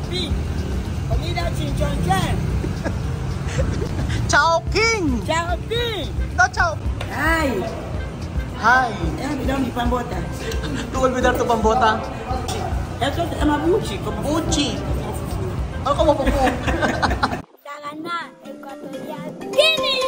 Chowking. Comida chinchonchen. Chowking! Chowking. No, chow. Hi. Hi. Yan, bidang di pambota. Tu olvidar tu pambota. Esto se llama buchi. Como Buchi. Ano ka mo po? Sagana Equatorial Guinea.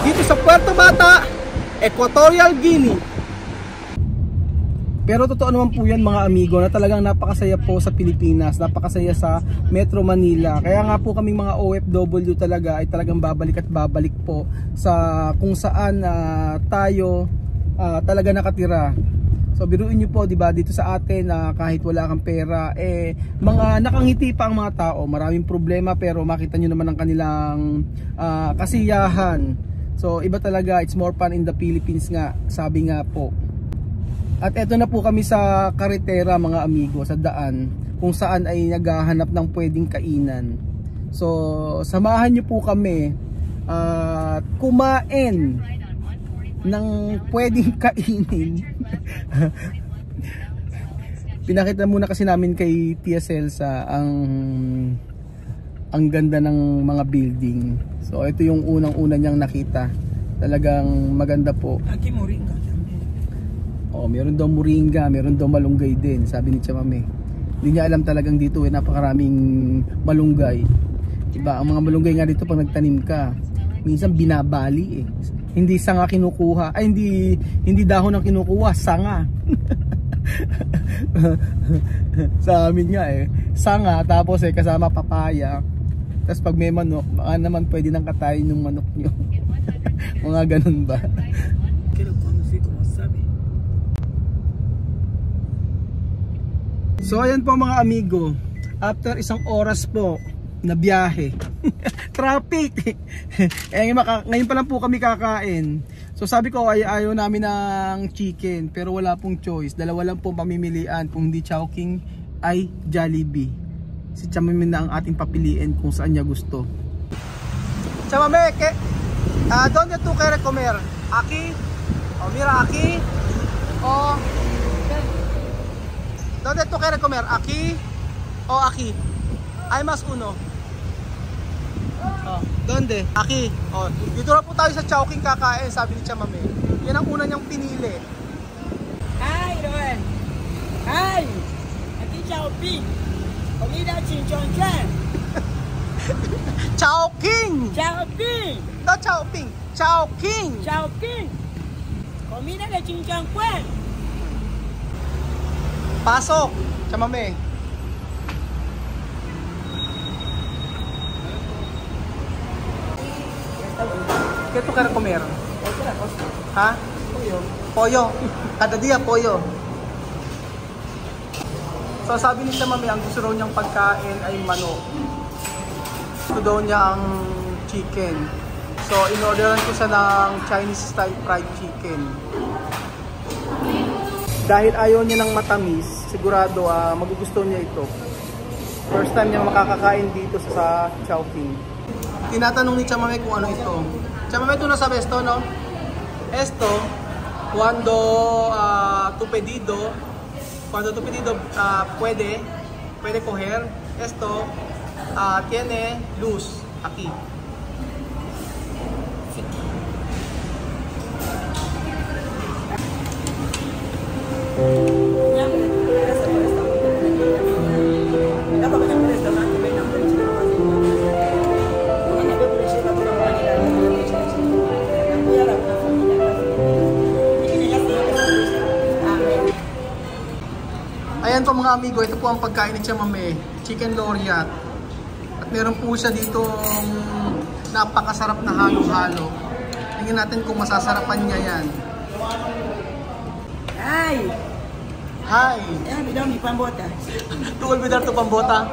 Dito sa Puerto Bata, Equatorial Guinea. Pero totoo naman po yan mga amigo na talagang napakasaya po sa Pilipinas, napakasaya sa Metro Manila. Kaya nga po kaming mga OFW talaga ay talagang babalik at babalik po sa kung saan tayo talaga nakatira. So biruin nyo po, di ba, dito sa atin kahit wala kang pera, mga nakangiti pa ang mga tao. Maraming problema pero makita nyo naman ang kanilang kasiyahan. So iba talaga, it's more fun in the Philippines nga, sabi nga po. At eto na po kami sa karetera mga amigo, sa daan, kung saan ay naghahanap ng pwedeng kainan. So samahan nyo po kami kumain ng pwedeng kainin. Pinakita muna kasi namin kay Tia Celsa ang ganda ng mga building. So ito yung unang-una niyang nakita. Talagang maganda po. Aquí moringa. Oh, meron daw moringa, meron daw malunggay din, sabi ni Chamame. Hindi niya alam talagang dito napakaraming malunggay. Diba, ang mga malunggay nga dito pag nagtanim ka, minsan binabali Hindi sanga kinukuha, ay hindi dahon ang kinukuha, sanga. Sa amin nga sanga, tapos kasama papaya. Tapos pag may manok, baka naman pwede nang katayin yung manok nyo. Mga ganun ba? So ayan po mga amigo, after isang oras po na biyahe, traffic, ngayon pa lang po kami kakain. So sabi ko ay ayaw namin ng chicken, pero wala pong choice, dalawa lang pong pamimilian, kung hindi Chowking ay Jollibee. Si Chamame na ang ating papiliin kung saan niya gusto. Chamame, ¿dónde tú quieres comer? Aquí? Oh, mira, aquí. Oh, ¿dónde tú quieres comer? Aquí o aquí? Hay más uno. Oh, ¿dónde? Aquí. Oh, dito na po tayo sa Chowking kakain, sabi ni Chamame. Yan ang una niyang pinili. Hi, Roel. Hi. Aquí Chowking. Comida chinchonchen. Chowking! Chowking. No, Chowking. Chowking! Chowking. Comida de chinchonchen. Pasok, Chamame. ¿Qué tú quieres comer? ¿Ha? Pollo. Pollo. Cada día pollo. So sabi ni Chamame, ang gusto raw niyang pagkain ay manok. Gusto daw niya ang chicken. So in-orderan ko siya ng Chinese style fried chicken. Dahil ayaw niya ng matamis, sigurado magugustuhan niya ito. First time niya makakakain dito sa Chowking. Tinatanong ni Chamame kung ano ito. Chamame, tú no sabes esto, no? Esto, cuando tu pedido puede coger esto, tiene luz aquí. Ayan po mga amigo, ito po ang pagkain ni Chamame, chicken loriat. At meron po siya dito napakasarap na halo-halo. Tingnan natin kung masasarapan niya yan. Hi. Hi! Yan, bidang di pambota. Tu olvidar tu pambota.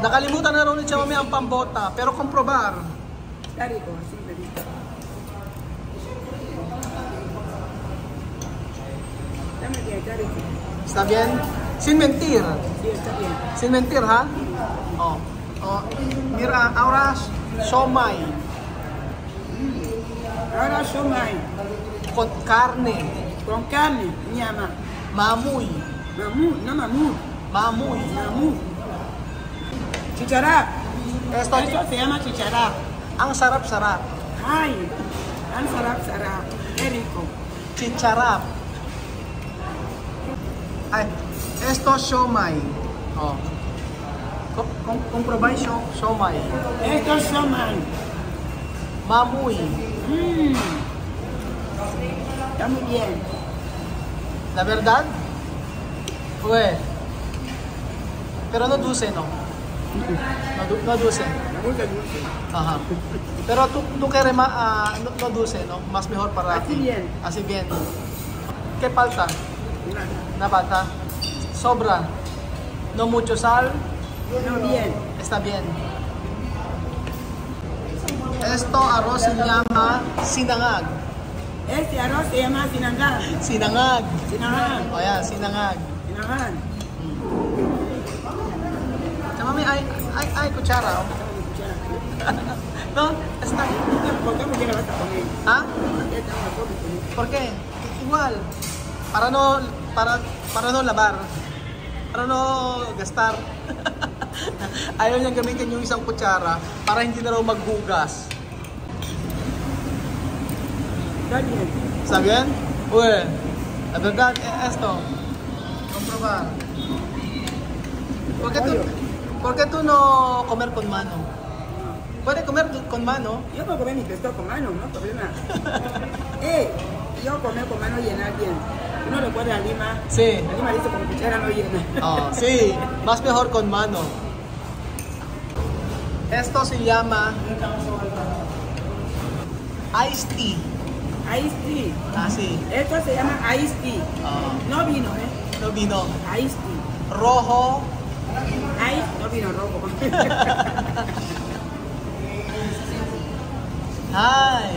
Nakalimutan na raw ni Chamame ang pambota, pero comprobar. Está rico, así me dice. Dame bien, está rico. Está bien? Sin mentir. Sí, está bien. Sin mentir, ha? Oh. Oh. Mira, ahora siomai. Ahora siomai. Con carne. Con carne, ñama. Mamuy. Mamut, no mamut. Mamuy. Mamut. Chicharap. Esto, Esto se llama chicharap. ang sarap-sarap. Ay, ang sarap-sarap. Qué rico. Chicharap. Ay, esto siomai. Oh. Comprobay siomai. Esto es siomai. Mamuy. Está muy bien. La verdad? Uy. Pero no dulce, no? No dulce. Me gusta el dulce. Ajá. Pero tú quieres más, no dulce, ¿no? Más mejor para Así ti. bien. Así bien. ¿Qué falta? Na falta. Sobra. No mucho sal. No, bien. Está bien. Esto arroz se llama sinangag. Este arroz se llama sinangag. Sinangag. Sinangag. O yan, sinangag. Sinangag. Mami, hay cuchara. No, está. ¿Por qué me llevas a comer? ¿Ah? ¿Por qué te vas a comer? ¿Por qué? Igual. Para no lavar. Para no gastar. Ayaw niyang gamitin yung isang kutsara para hindi na raw maghugas. Está bien. ¿Está bien? Uy, la verdad, esto. Comprobar. ¿Por qué tú no comer con mano? ¿Puede comer con mano? Yo puedo comer mi pescado con mano, no hay problema. Yo comer con mano llenar bien. ¿Uno recuerda a Lima? Sí. A Lima dice con cuchara no llena. Oh, sí, más mejor con mano. Esto se llama iced tea. Iced tea. Ah, sí. Esto se llama iced tea. Oh, No vino, no vino. Iced tea. Rojo. No vino rojo. Ay.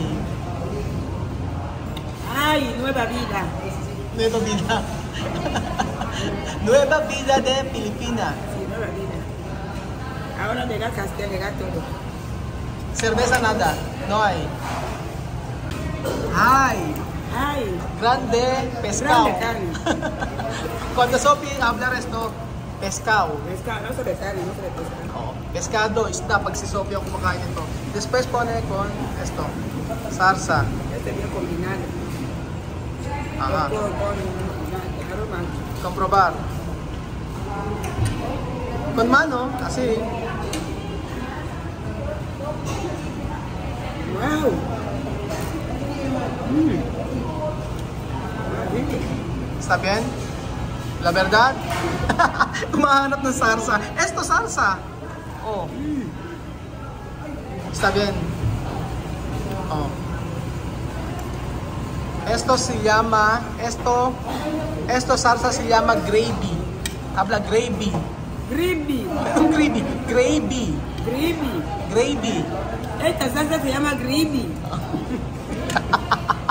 Ay, nueva vida. Nueva vida. Nueva vida de Pilipinas. Sí, nueva vida. Ahora le da castel, le da todo. Cerveza nada. No hay. Ay. Ay, Grande pescado. grande carne. Cuando Sophie habla esto, pescado. Pescado, no se le sale, no se le pesca. Oh, pescado, isda, pag si Sophie ang kumakain ito. Después pone con esto, salsa. Este bien combinado. Ajá. Con aroma. Comprobar. Con mano, así. Wow. Está bien? La verdad? Kumahanap ng salsa. Esto salsa. Oh. Está bien. Oh. Esto se llama, esto salsa se llama gravy. Habla gravy. Gravy. Gravy. Gravy. Gravy. Gravy. Esta salsa se llama gravy.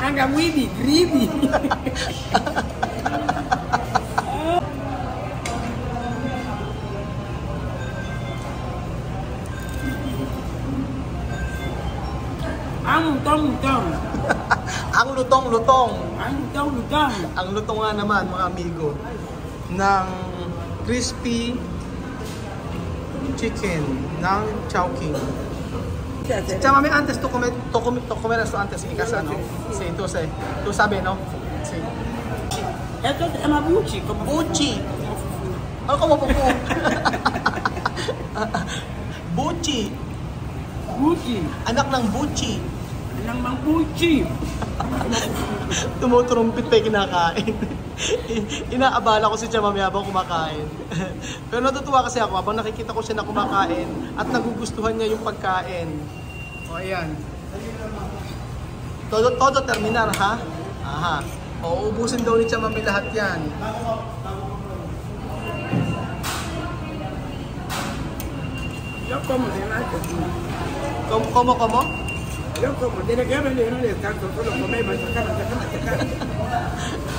Angamuibi, gravy. Ang lutong-lutong. Ang lutong-lutong. Ang lutong-lutong. Ang lutong nga naman mga amigo ng crispy chicken ng Chowking. Chámame antes, tú comer esto antes en casa, ¿no? Sí, tú sabes, ¿no? Sí. Esto se llama buchi. Como Buchi. Ano como pupu? Buchi. buchi. Anak ng Buchi. Anong mang buchi. Tumutrumpit pa yung kinakain. Inaabala ko si Chamami habang kumakain. Pero natutuwa kasi ako habang nakikita ko siya na kumakain at nagugustuhan niya yung pagkain. O ayan. Todo terminar, ha? Aha. O ubusin daw ni Chamami lahat yan. Yo como de más. Como? Yo como, tiene que venir, no descanso, solo comer, machacar, machacar, machacar.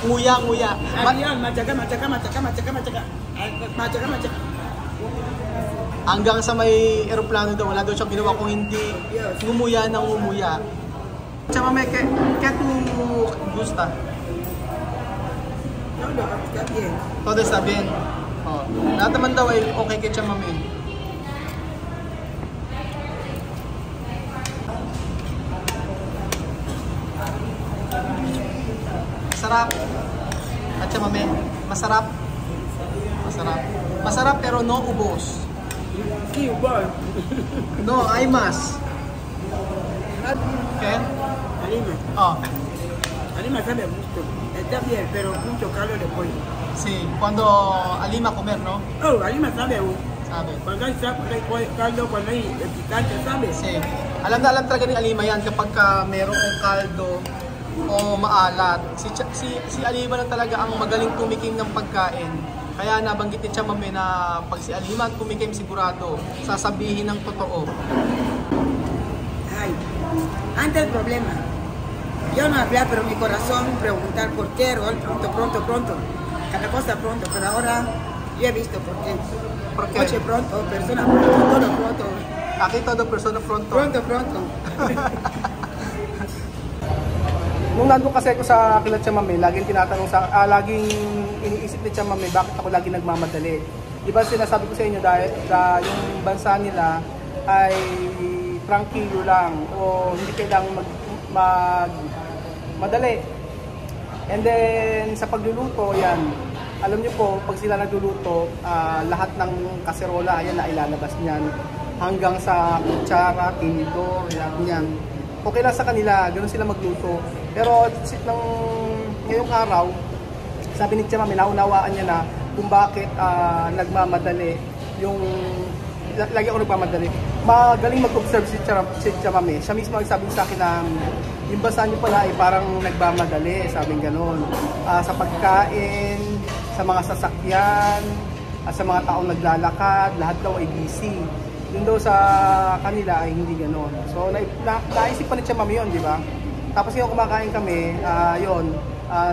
Nguya, nguya. Ayan, machacar, machacar, machacar, machacar, machacar. Machacar, machacar. Hanggang sa may eroplano daw, wala daw siyang ginawa kung hindi ngumuya ng ngumuya. Chamame, ¿qué tú gusta? No, no, está bien. Todo está bien. Oh. Lahat naman daw ay okay kay Chamame. Masarap. At Chamame, masarap. Masarap. Masarap pero no ubos. Sí, igual. No, hay más. ¿Qué? Alima. Oh, Alima sabe mucho. Está bien, pero mucho calor de pollo. sí. Cuando alima comer, ¿no? Oh, Alima sabe. Sabi. Cuando hay caldo, cuando hay picante, sabe. Sí. Alam na alam talaga ni Alima yan kapag merong kaldo o maalat. Si Alima na talaga ang magaling tumikim ng pagkain. Kaya nabanggit ni Chamame na pag si Alima tumikim sigurado, sasabihin ng totoo. Ay, antes el problema. Yo no hablaba, pero mi corazón preguntar por qué, Rol, pronto, pronto, pronto. Cada cosa pronto, pero ahora yo he visto por qué. ¿Por qué? Coche pronto, persona pronto, todo pronto. Aquí todo persona pronto. Pronto, pronto. Nung nandun kasi ako sa kila Chamame, laging tinatanong laging iniisip ni Chamame bakit ako lagi nagmamadali. Di ba sinasabi ko sa inyo dahil yung bansa nila ay tranquilo lang o hindi kailangang madali. And then sa pagluluto, yan. Alam niyo po, pag sila nagluluto, lahat ng kaserola, ayan na ilalabas niyan. Hanggang sa kutsara, tinidor, yan. Okay lang sa kanila, ganoon sila magluto. Pero ngayong araw, sabi ni Chamame, naunawaan niya na kung bakit nagmamadali yung lagi ako nagmamadali. Magaling mag-observe si Chamame. Siya mismo ang sabi sa akin na yung bansa niyo pala ay parang nagmamadali, sabing gano'n. Sa pagkain, sa mga sasakyan, sa mga taong naglalakad, lahat daw ay busy. Yun daw sa kanila ay hindi gano'n. So naisip pa ni Chamame yun, di ba? Tapos yung kumakain kami,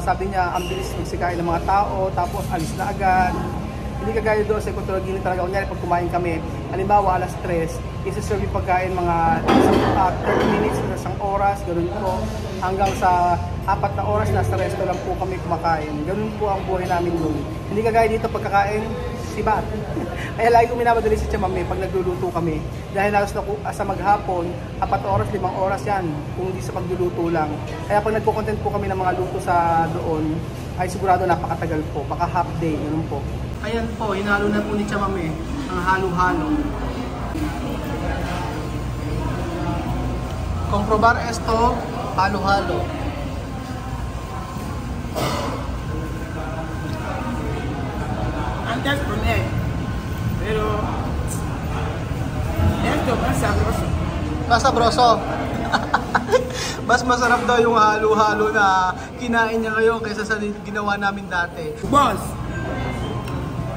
sabi niya ang bilis magsikain ng mga tao, tapos alis na agad. Hindi kagaya doon sa Equatorial Guinea talaga. Kunyari pag kumain kami, halimbawa alas 3, isi-serve yung pagkain mga 30 minutes, isang oras, ganoon po. Hanggang sa 4 na oras, nasa resto lang po kami kumakain. Ganoon po ang buhay namin doon. Hindi kagaya dito pagkakain, sibat. Kaya lagi ko minamadali si Chamame pag nagluluto kami. Dahil halos sa maghapon, 4 oras, 5 oras yan, kung hindi sa pagluluto lang. Kaya pag nagko-content po kami ng mga luto sa doon, ay sigurado napakatagal po, baka half day, ganoon po. Ayan po, hinalo na po ni Chamame ang halo-halo. Comprobar esto, halo-halo. Antes comer, pero esto más sabroso. Mas sabroso. Mas masarap daw yung halo-halo na kinain niya ngayon kaysa sa ginawa namin dati. Boss,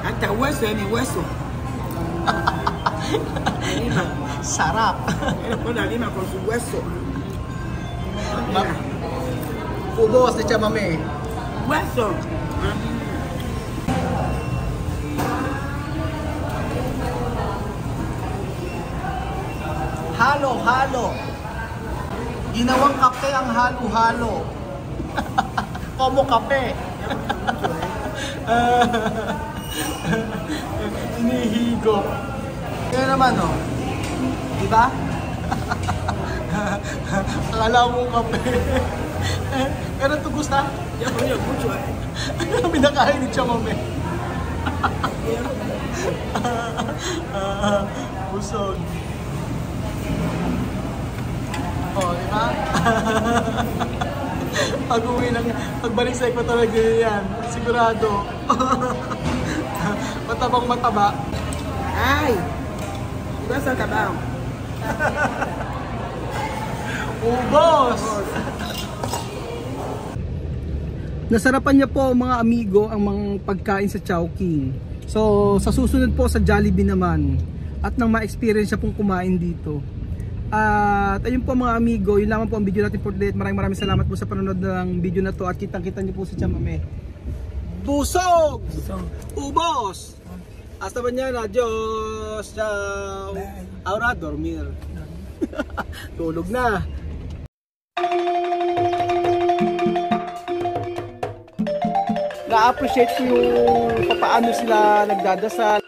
hasta hueso es mi hueso. Alima. Sarap. Él pone a Lima con su hueso. Ubos ni Chamame. Hueso. Halo-halo. Ginawang kape ang halo-halo. Como kape. Inihigo. Kaya naman, no? Diba? Akala mo kape. Pero ito gusta? Ya comió mucho, Ano pinakain ni Chamame? Busog. Oh, diba? Pagbalik sa Equatorial Guinea yan, sigurado. Matabang mataba. Ay, vas a acabar. Ubos! Nasarapan niya po mga amigo ang mga pagkain sa Chowking. So sa susunod po sa Jollibee naman at nang ma-experience siya pong kumain dito. At ayun po mga amigo, yun lamang po ang video natin for today. Maraming salamat po sa panonood ng video na to. At kitang-kita niyo po si Chamame. Busog! Ubos! Hasta mañana, Diyos! Ciao! Ahora dormir. Tulog na. Na-appreciate ko yung paano sila nagdadasal.